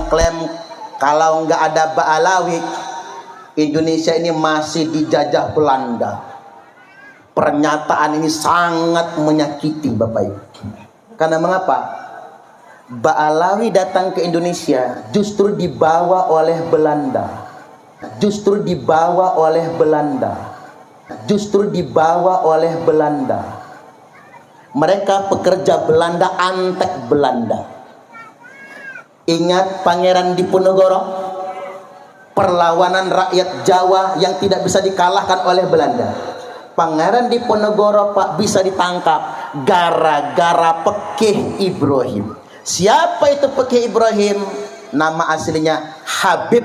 mengklaim kalau nggak ada Ba'alawi, Indonesia ini masih dijajah Belanda. Pernyataan ini sangat menyakiti Bapak Ibu. Karena mengapa? Ba'alawi datang ke Indonesia justru dibawa oleh Belanda. Justru dibawa oleh Belanda. Justru dibawa oleh Belanda. Mereka pekerja Belanda, antek Belanda. Ingat Pangeran Diponegoro, perlawanan rakyat Jawa yang tidak bisa dikalahkan oleh Belanda. Pangeran Diponegoro Pak bisa ditangkap gara-gara Pekeh Ibrahim. Siapa itu Pekeh Ibrahim? Nama aslinya Habib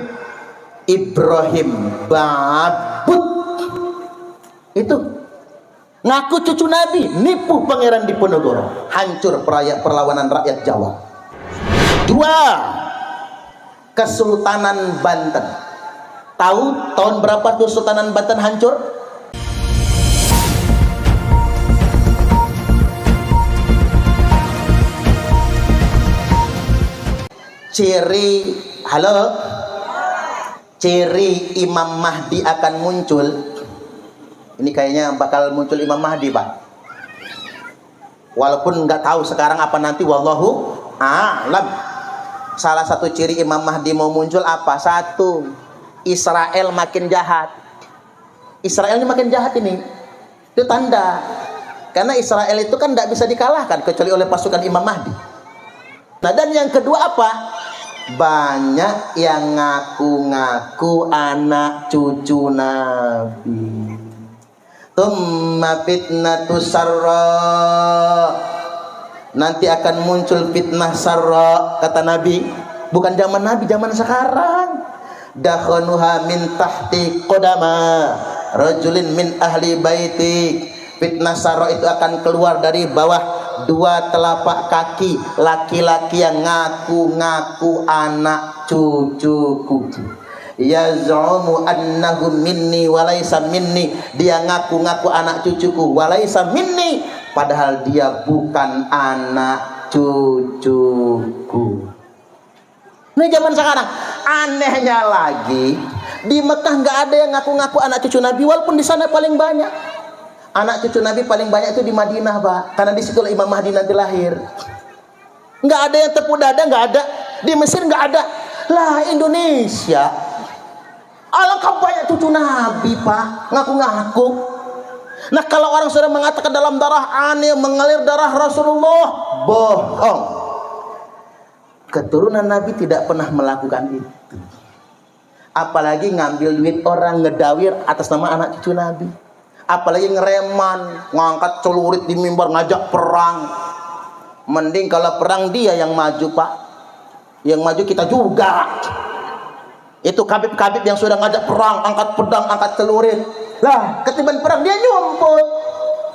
Ibrahim Babut. Itu ngaku cucu Nabi, nipu Pangeran Diponegoro, hancur perlawanan rakyat Jawa. 2. Kesultanan Banten. Tahu tahun berapa Kesultanan Banten hancur? Ciri Imam Mahdi akan muncul. Ini kayaknya bakal muncul Imam Mahdi, Pak. Walaupun nggak tahu sekarang apa nanti, wallahu a'lam. Salah satu ciri Imam Mahdi mau muncul apa? 1. Israel makin jahat. Israel ini makin jahat ini. Itu tanda. Karena Israel itu kan tidak bisa dikalahkan kecuali oleh pasukan Imam Mahdi. Nah, dan yang kedua apa? Banyak yang ngaku-ngaku anak cucu Nabi. Tumma fitnatus sarra. Nanti akan muncul fitnah sarra, kata Nabi. Bukan zaman Nabi, zaman sekarang. Dakhanuha min tahti qadama rajulin min ahli baiti. Fitnah sarra itu akan keluar dari bawah 2 telapak kaki laki-laki yang ngaku-ngaku anak cucuku. Yaz'umu annahu minni walaysa minni. Dia ngaku-ngaku anak cucuku, walaysa minni, padahal dia bukan anak cucuku. Ini zaman sekarang. Anehnya lagi, di Mekah nggak ada yang ngaku-ngaku anak cucu Nabi, walaupun di sana paling banyak. Anak cucu Nabi paling banyak itu di Madinah, Pak, karena di situ Imam Mahdi nanti lahir. Nggak ada yang tepuk dada, nggak ada. Di Mesir nggak ada. Lah, Indonesia alangkah banyak cucu Nabi, Pak, ngaku-ngaku. Nah, kalau orang sudah mengatakan dalam darah aneh mengalir darah Rasulullah, bohong. Keturunan Nabi tidak pernah melakukan itu. Apalagi ngambil duit orang, ngedawir atas nama anak cucu Nabi. Apalagi ngereman, ngangkat celurit di mimbar, ngajak perang. Mending kalau perang dia yang maju, Pak. Yang maju kita juga. Itu kabib-kabib yang sudah ngajak perang, angkat pedang, angkat celurit. Lah, ketiban perang dia nyumput.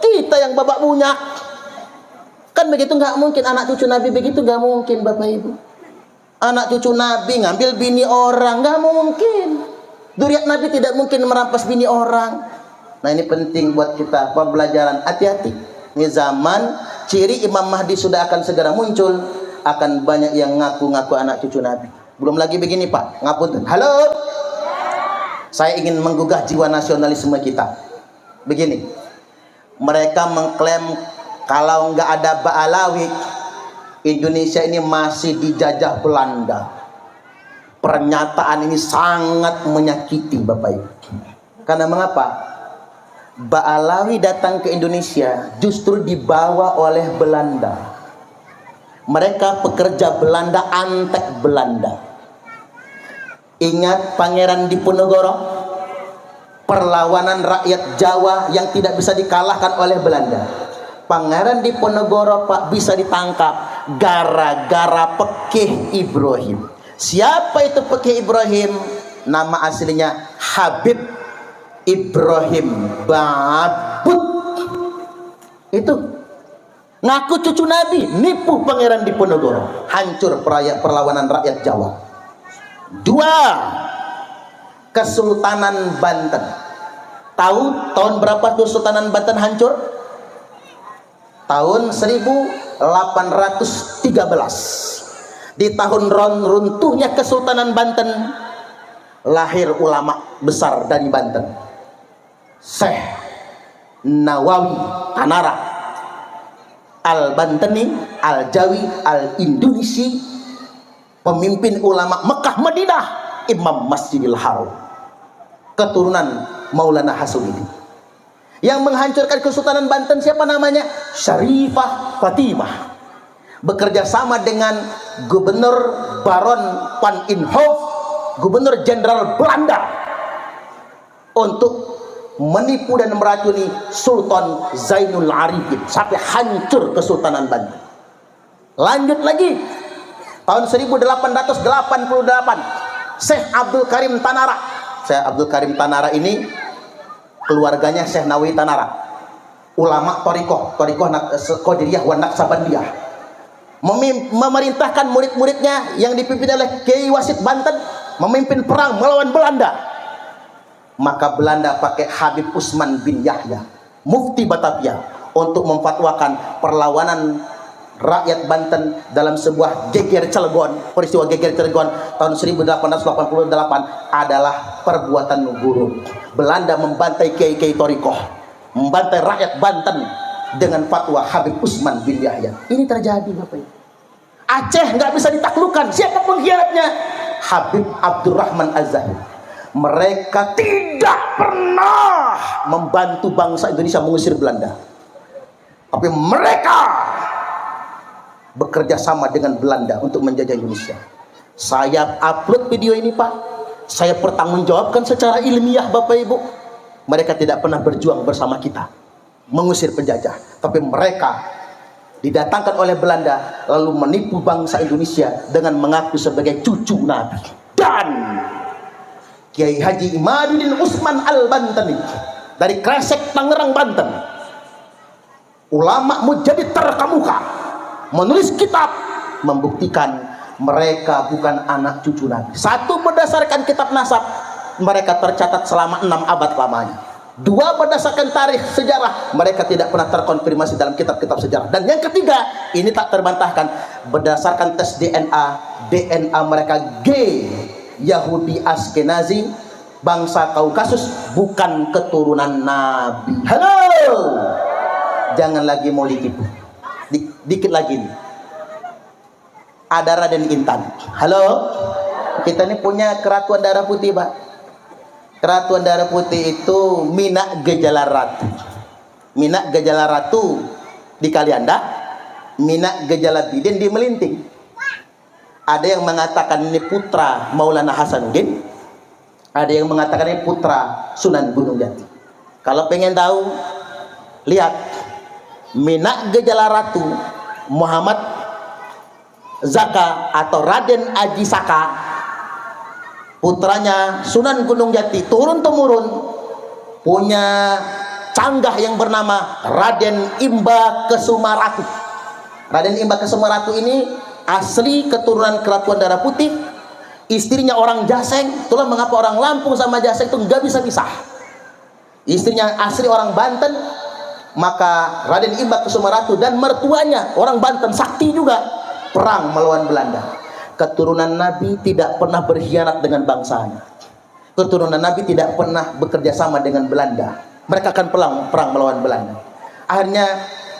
Kita yang babak bunyak. Kan begitu nggak mungkin, anak cucu Nabi begitu nggak mungkin, Bapak Ibu. Anak cucu Nabi ngambil bini orang, nggak mungkin. Dzurriyyat Nabi tidak mungkin merampas bini orang. Nah, ini penting buat kita pembelajaran. Hati-hati. Ini zaman ciri Imam Mahdi sudah akan segera muncul. Akan banyak yang ngaku-ngaku anak cucu Nabi. Belum lagi begini, Pak, ngapunten. Halo, saya ingin menggugah jiwa nasionalisme kita. Begini, mereka mengklaim kalau nggak ada Ba'alawi, Indonesia ini masih dijajah Belanda. Pernyataan ini sangat menyakiti, Bapak Ibu. Karena mengapa? Ba'alawi datang ke Indonesia justru dibawa oleh Belanda. Mereka pekerja Belanda, antek Belanda. Ingat Pangeran Diponegoro, perlawanan rakyat Jawa yang tidak bisa dikalahkan oleh Belanda. Pangeran Diponegoro Pak bisa ditangkap gara-gara Pekeh Ibrahim. Siapa itu Pekeh Ibrahim? Nama aslinya Habib Ibrahim Babut. Itu ngaku cucu Nabi, nipu Pangeran Diponegoro, hancur perlawanan rakyat Jawa. 2. Kesultanan Banten. Tahu tahun berapa Kesultanan Banten hancur? Tahun 1813. Di tahun runtuhnya Kesultanan Banten, lahir ulama besar dari Banten, Syekh Nawawi Tanara Al-Banteni Al-Jawi Al-Indonesi, pemimpin ulama Mekah Madinah, Imam Masjidil Haram, keturunan Maulana Hasudin. Yang menghancurkan Kesultanan Banten siapa namanya? Syarifah Fatimah. Bekerja sama dengan Gubernur Baron van Inhofe, Gubernur Jenderal Belanda, untuk menipu dan meracuni Sultan Zainul Arifin sampai hancur Kesultanan Banten. Lanjut lagi, tahun 1888, Syekh Abdul Karim Tanara. Syekh Abdul Karim Tanara ini keluarganya Syekh Nawawi Tanara, ulama Thariqah Qadiriyah wa Naqsabandiyah, memerintahkan murid-muridnya yang dipimpin oleh Kiai Wasit Banten memimpin perang melawan Belanda. Maka Belanda pakai Habib Usman bin Yahya, mufti Batavia, untuk memfatwakan perlawanan rakyat Banten dalam sebuah geger Cilegon. Peristiwa geger Cilegon tahun 1888 adalah perbuatan buruk. Belanda membantai kiai-kiai Thariqah, membantai rakyat Banten dengan fatwa Habib Usman bin Yahya. Ini terjadi Bapak Ibu. Aceh nggak bisa ditaklukkan. Siapa pengkhianatnya? Habib Abdurrahman Az-Zahid. Mereka tidak pernah membantu bangsa Indonesia mengusir Belanda, tapi mereka bekerja sama dengan Belanda untuk menjajah Indonesia. Saya upload video ini Pak, saya pertanggungjawabkan secara ilmiah Bapak Ibu. Mereka tidak pernah berjuang bersama kita mengusir penjajah, tapi mereka didatangkan oleh Belanda lalu menipu bangsa Indonesia dengan mengaku sebagai cucu Nabi. Dan Kiai Haji Imaduddin Usman Al-Banteni dari Kresek Tangerang Banten, ulama mujahid terkemuka, menulis kitab membuktikan mereka bukan anak cucu Nabi. Satu, berdasarkan kitab nasab, mereka tercatat selama 6 abad lamanya. Dua, berdasarkan tarikh sejarah, mereka tidak pernah terkonfirmasi dalam kitab-kitab sejarah. Dan yang ketiga, ini tak terbantahkan, berdasarkan tes DNA mereka G Yahudi Askenazi, bangsa Kaukasus, bukan keturunan Nabi. Halo, jangan lagi mau ditipu. Dikit lagi nih, ada Raden Intan. Halo, kita ini punya keratuan darah putih Pak. Keratuan darah putih itu Minak Gejala Ratu. Minak Gejala Ratu di Kalianda, Minak Gejala Bidin di Melinting. Ada yang mengatakan ini putra Maulana Hasanuddin, ada yang mengatakan ini putra Sunan Gunung Jati. Kalau pengen tahu, lihat Minak Gejala Ratu Muhammad Zaka atau Raden Aji Saka, putranya Sunan Gunung Jati, turun-temurun punya canggah yang bernama Raden Imba Kesumaratu. Raden Imba Kesumaratu ini asli keturunan keratuan darah putih, istrinya orang Jaseng. Itulah mengapa orang Lampung sama Jaseng itu nggak bisa pisah. Istrinya asli orang Banten, maka Raden Imba Kesumaratu, dan mertuanya orang Banten sakti juga, perang melawan Belanda. Keturunan Nabi tidak pernah berkhianat dengan bangsanya. Keturunan Nabi tidak pernah bekerja sama dengan Belanda. Mereka akan perang melawan Belanda. Akhirnya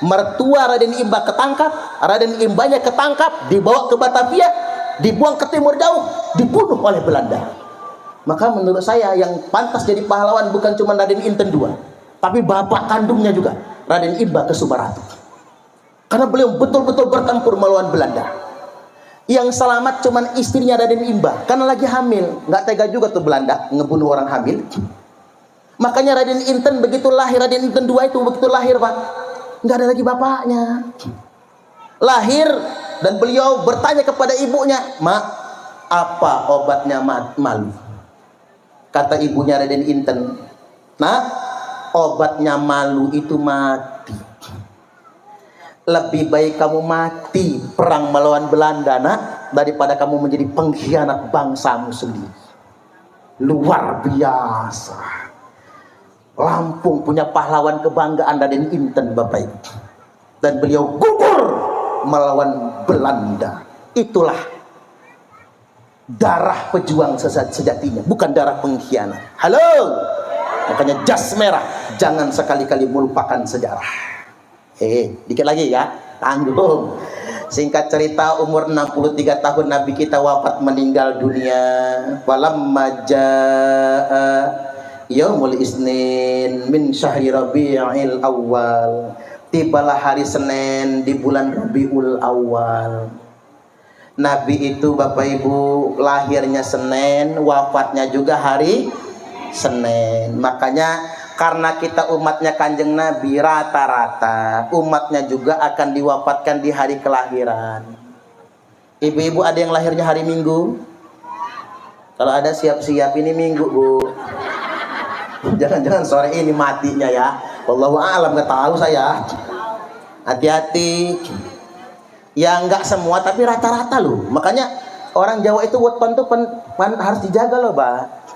mertua Raden Imba ketangkap, Raden Imbanya ketangkap, dibawa ke Batavia, dibuang ke timur jauh, dibunuh oleh Belanda. Maka menurut saya yang pantas jadi pahlawan bukan cuma Raden Inten II, tapi bapak kandungnya juga, Raden Imba Kesumaratu. Karena beliau betul-betul bertempur melawan Belanda. Yang selamat cuma istrinya Raden Imba, karena lagi hamil. Nggak tega juga tuh Belanda ngebunuh orang hamil. Makanya Raden Inten begitu lahir, Raden Inten II itu begitu lahir Pak, nggak ada lagi bapaknya. Lahir dan beliau bertanya kepada ibunya, "Mak, apa obatnya malu?" Kata ibunya Raden Inten, "Nah, obatnya malu itu mati. Lebih baik kamu mati perang melawan Belanda, nak, daripada kamu menjadi pengkhianat bangsamu sendiri." Luar biasa. Lampung punya pahlawan kebanggaan Raden Inten Bapak Ibu, dan beliau gugur melawan Belanda. Itulah darah pejuang sejatinya, bukan darah pengkhianat. Halo. Makanya jas merah, jangan sekali-kali melupakan sejarah. Dikit lagi ya, tanggung. Singkat cerita, umur 63 tahun Nabi kita wafat, meninggal dunia. Walamma jaa yaumul isnin min syahri rabi'il awal. Tibalah hari Senin di bulan Rabiul Awal. Nabi itu Bapak Ibu lahirnya Senin, wafatnya juga hari Senin. Makanya karena kita umatnya Kanjeng Nabi, rata-rata umatnya juga akan diwafatkan di hari kelahiran. Ibu-ibu ada yang lahirnya hari Minggu? Kalau ada siap-siap, ini Minggu Bu. Jangan-jangan sore ini matinya ya. Wallahu a'lam, nggak tahu saya. Hati-hati. Ya nggak semua, tapi rata-rata loh. Makanya orang Jawa itu weton tuh harus dijaga loh, Pak.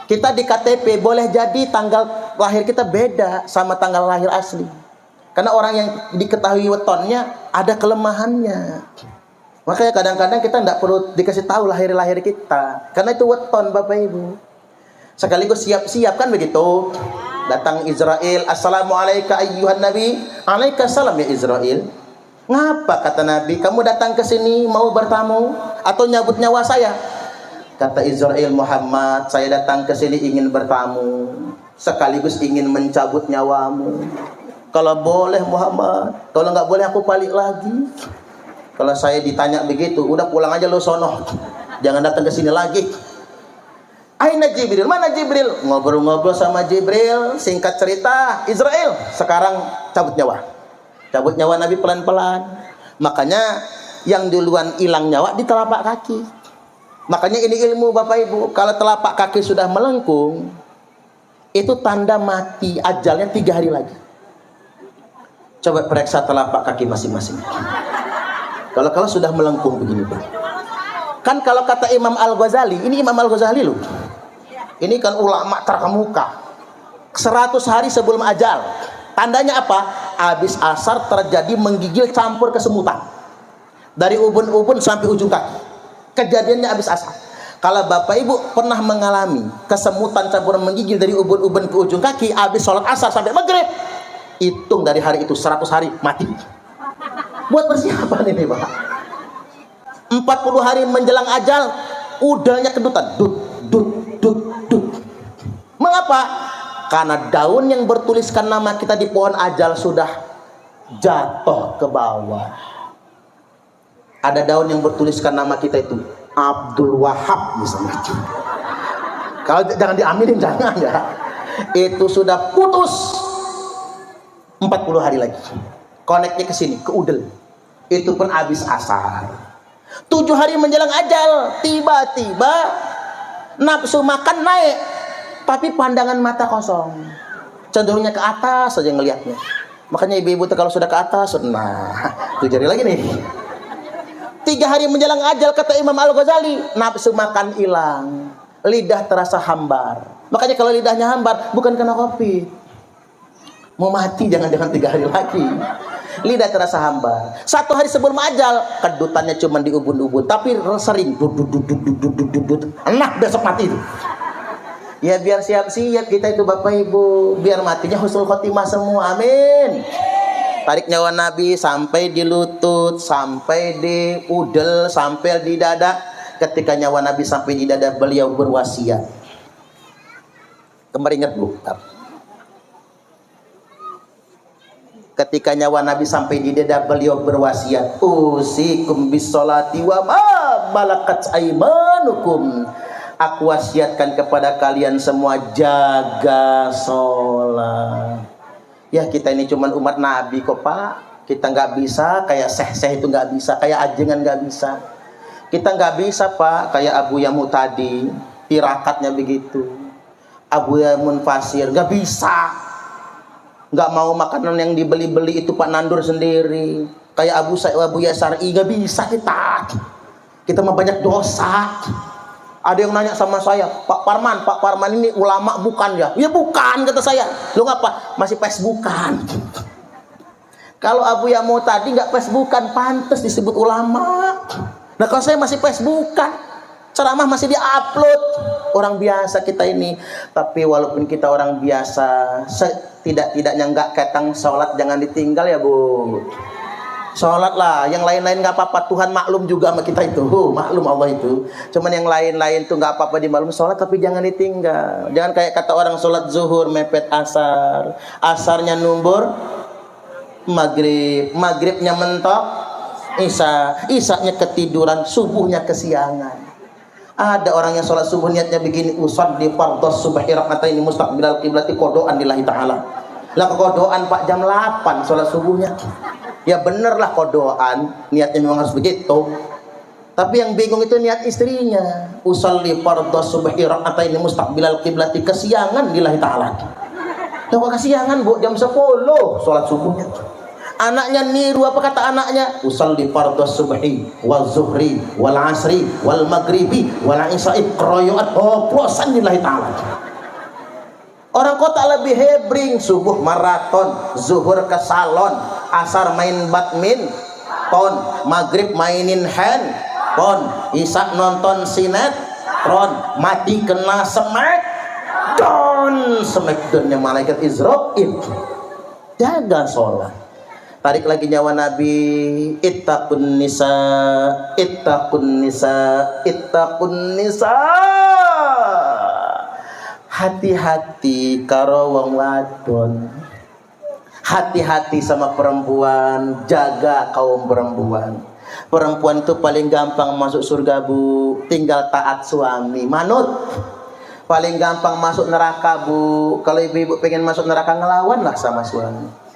Kita di KTP boleh jadi tanggal lahir kita beda sama tanggal lahir asli. Karena orang yang diketahui wetonnya ada kelemahannya. Makanya kadang-kadang kita nggak perlu dikasih tahu lahir kita. Karena itu weton Bapak Ibu. Sekaligus siap-siap kan begitu. Datang Israel, assalamualaikum ayyuhan nabi. Alaikassalam ya Israel. Ngapa kata Nabi, kamu datang ke sini mau bertamu atau nyabut nyawa saya? Kata Israel, Muhammad, saya datang ke sini ingin bertamu, sekaligus ingin mencabut nyawamu. Kalau boleh Muhammad, kalau nggak boleh aku balik lagi. Kalau saya ditanya begitu, udah pulang aja lo sono, jangan datang ke sini lagi. Aina Jibril, mana Jibril? Ngobrol-ngobrol sama Jibril, singkat cerita, Israel sekarang cabut nyawa. Cabut nyawa Nabi pelan-pelan. Makanya yang duluan hilang nyawa di telapak kaki. Makanya ini ilmu Bapak Ibu, kalau telapak kaki sudah melengkung, itu tanda mati, ajalnya 3 hari lagi. Coba periksa telapak kaki masing-masing. Kalau sudah melengkung begini Pak. Kan kalau kata Imam Al-Ghazali, ini Imam Al-Ghazali loh. Ini kan ulama terkemuka. 100 hari sebelum ajal. Tandanya apa? Habis asar terjadi menggigil campur kesemutan. Dari ubun-ubun sampai ujung kaki. Kejadiannya habis asar. Kalau Bapak Ibu pernah mengalami kesemutan campur menggigil dari ubun-ubun ke ujung kaki, habis sholat asar sampai maghrib, hitung dari hari itu 100 hari mati. Buat persiapan ini Pak. 40 hari menjelang ajal, udahnya kedutan. Dut, dut, dut, dut. Mengapa? Karena daun yang bertuliskan nama kita di pohon ajal sudah jatuh ke bawah. Ada daun yang bertuliskan nama kita itu Abdul Wahab misalnya. Kalau jangan diaminin, jangan ya. Itu sudah putus. 40 hari lagi. Koneknya ke sini, ke udel. Itu pun habis asar. 7 hari menjelang ajal, tiba-tiba nafsu makan naik, tapi pandangan mata kosong. Cenderungnya ke atas saja ngelihatnya. Makanya ibu-ibu kalau sudah ke atas, nah, 7 hari lagi nih. 3 hari menjelang ajal kata Imam Al-Ghazali, nafsu makan hilang, lidah terasa hambar. Makanya kalau lidahnya hambar bukan karena kopi. Mau mati jangan-jangan 3 hari lagi. Lidah terasa hambar. 1 hari sebelum ajal, kedutannya cuma di ubun-ubun, tapi sering nah besok mati itu. Ya biar siap-siap kita itu Bapak Ibu, biar matinya husnul khotimah semua. Amin. Tarik nyawa Nabi sampai di lutut, sampai di udel, sampai di dada. Ketika nyawa Nabi sampai di dada, beliau berwasiat. Kemarin ingat Bu? Ketika nyawa Nabi sampai di dada, beliau berwasiat, usikum bisolati wa ma malakat aimanukum. Aku wasiatkan kepada kalian semua, jaga sholat. Ya kita ini cuman umat Nabi kok Pak. Kita nggak bisa kayak seh-seh itu, nggak bisa kayak ajengan, nggak bisa. Kita nggak bisa Pak kayak Abu Yamu tadi, tirakatnya begitu. Abu Yamun Fasir nggak bisa. Nggak mau makanan yang dibeli-beli itu Pak nandur sendiri. Kayak Abu Yasari nggak bisa kita. Kita mah banyak dosa. Ada yang nanya sama saya, Pak Parman ini ulama bukan ya? Ya bukan kata saya. Lu ngapa? Masih Facebookan. Kalau Abu Yamu tadi nggak Facebookan, pantas disebut ulama. Nah kalau saya masih Facebookan, ceramah masih diupload. Orang biasa kita ini. Tapi walaupun kita orang biasa, setidak-tidaknya nggak ketang sholat jangan ditinggal ya Bu. Sholat lah, yang lain-lain nggak apa-apa. Tuhan maklum juga sama kita itu, maklum Allah itu. Cuman yang lain-lain tuh nggak apa-apa dimaklum sholat, tapi jangan ditinggal. Jangan kayak kata orang sholat zuhur mepet asar, asarnya numbur maghrib, maghribnya mentok isanya ketiduran, subuhnya kesiangan. Ada orang yang sholat subuh niatnya begini, usolli fardhos subhi rak'ataini mustaqbilal qiblati qodoan lillahi ta'ala. Lah kodoan Pak jam 8 sholat subuhnya. Ya bener lah kodoan, niatnya memang harus begitu. Tapi yang bingung itu niat istrinya. Usolli fardhos subhi rak'ataini mustaqbilal qiblati, kesiangan lillahi ta'ala. Lah kok kesiangan Bu, jam 10 sholat subuhnya. Anaknya niru, apa kata anaknya? Usolli fardhos subhi wal zuhri wal asri wal maghribi wal isya'i kroyoat oplosan lillahi ta'ala. Orang kota lebih hebring, subuh maraton, zuhur ke salon, asar main badminton, maghrib mainin handphone, isya nonton sinetron, mati kena smackdownnya malaikat Israil. Jaga sholat. Tarik lagi nyawa Nabi. Ittaqun nisa, ittaqun nisa, ittaqun nisa. Hati-hati karo wong wadon. Hati-hati sama perempuan, jaga kaum perempuan. Perempuan itu paling gampang masuk surga Bu, tinggal taat suami, manut. Paling gampang masuk neraka Bu, kalau ibu-ibu pengen masuk neraka ngelawan lah sama suami.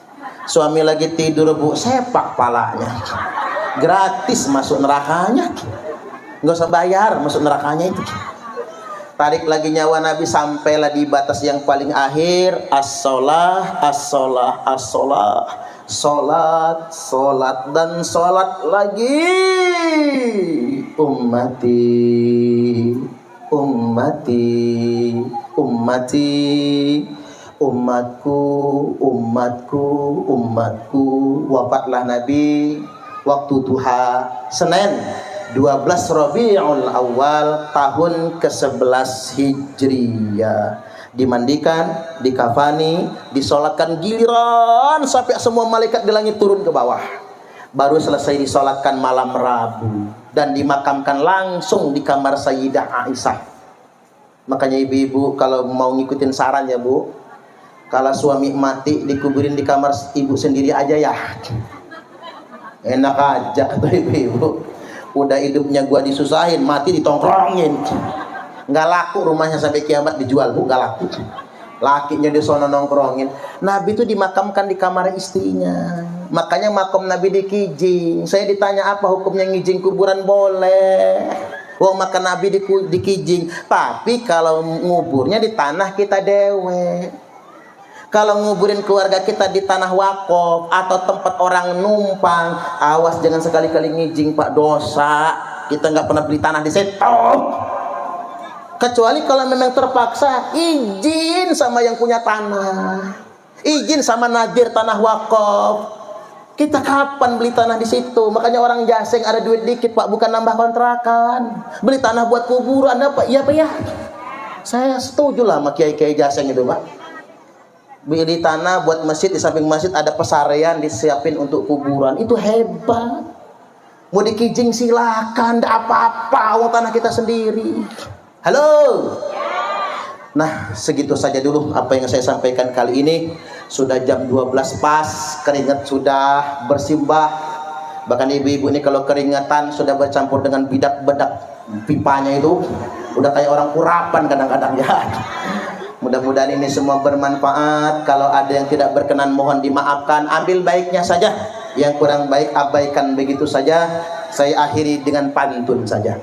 Suami lagi tidur Bu, sepak palanya. Gratis masuk nerakanya. Nggak usah bayar masuk nerakanya itu. Tarik lagi nyawa Nabi, sampailah di batas yang paling akhir. As-sholah, as-sholah, as-sholah. Sholat, sholat, dan sholat lagi. Ummati, ummati, ummati. Umatku, umatku, umatku. Wafatlah Nabi waktu duha Senin 12 Rabiul Awal tahun ke-11 Hijriyah. Dimandikan, dikafani, disolatkan giliran sampai semua malaikat di langit turun ke bawah. Baru selesai disolatkan malam Rabu dan dimakamkan langsung di kamar Sayyidah Aisyah. Makanya ibu-ibu kalau mau ngikutin saran ya Bu, kalau suami mati dikuburin di kamar ibu sendiri aja ya. Enak aja kata ibu-ibu. Udah hidupnya gua disusahin, mati ditongkrongin. Nggak laku rumahnya sampai kiamat dijual Bu, nggak laku. Lakinya di sono nongkrongin. Nabi itu dimakamkan di kamar istrinya. Makanya makam Nabi di Kijing. Saya ditanya apa hukumnya ngijing kuburan, boleh. Wong makan Nabi di Kijing. Tapi kalau nguburnya di tanah kita dewe. Kalau nguburin keluarga kita di tanah wakaf atau tempat orang numpang, awas jangan sekali-kali ngijing Pak, dosa. Kita nggak pernah beli tanah di situ. Kecuali kalau memang terpaksa, izin sama yang punya tanah, izin sama nadir tanah wakaf. Kita kapan beli tanah di situ? Makanya orang Jaseng ada duit dikit Pak, bukan nambah kontrakan, beli tanah buat kuburan apa? Iya Pak ya. Saya setuju lah sama kiai-kiai Jaseng itu Pak. Beli tanah buat masjid, di samping masjid ada pesarean disiapin untuk kuburan. Itu hebat. Mau di Kijing silakan, enggak apa-apa, uang tanah kita sendiri. Halo. Nah, segitu saja dulu apa yang saya sampaikan kali ini. Sudah jam 12 pas, keringat sudah bersimbah. Bahkan ibu-ibu ini kalau keringatan sudah bercampur dengan bedak pipanya itu, udah kayak orang kurapan kadang-kadang ya. Mudah-mudahan ini semua bermanfaat. Kalau ada yang tidak berkenan mohon dimaafkan. Ambil baiknya saja, yang kurang baik abaikan begitu saja. Saya akhiri dengan pantun saja.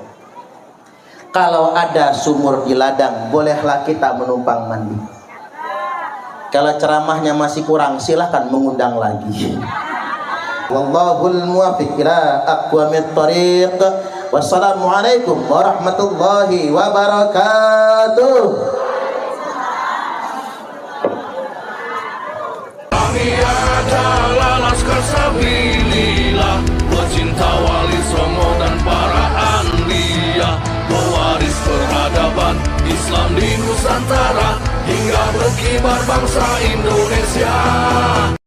Kalau ada sumur di ladang, bolehlah kita menumpang mandi. Kalau ceramahnya masih kurang, silahkan mengundang lagi. Wallahul muwaffiq ila aqwamit thariq. Wassalamualaikum warahmatullahi wabarakatuh. Kami adalah laskar sabilillah, pecinta wali songo dan para anbiya, pewaris Nusantara hingga berkibar bangsa Indonesia.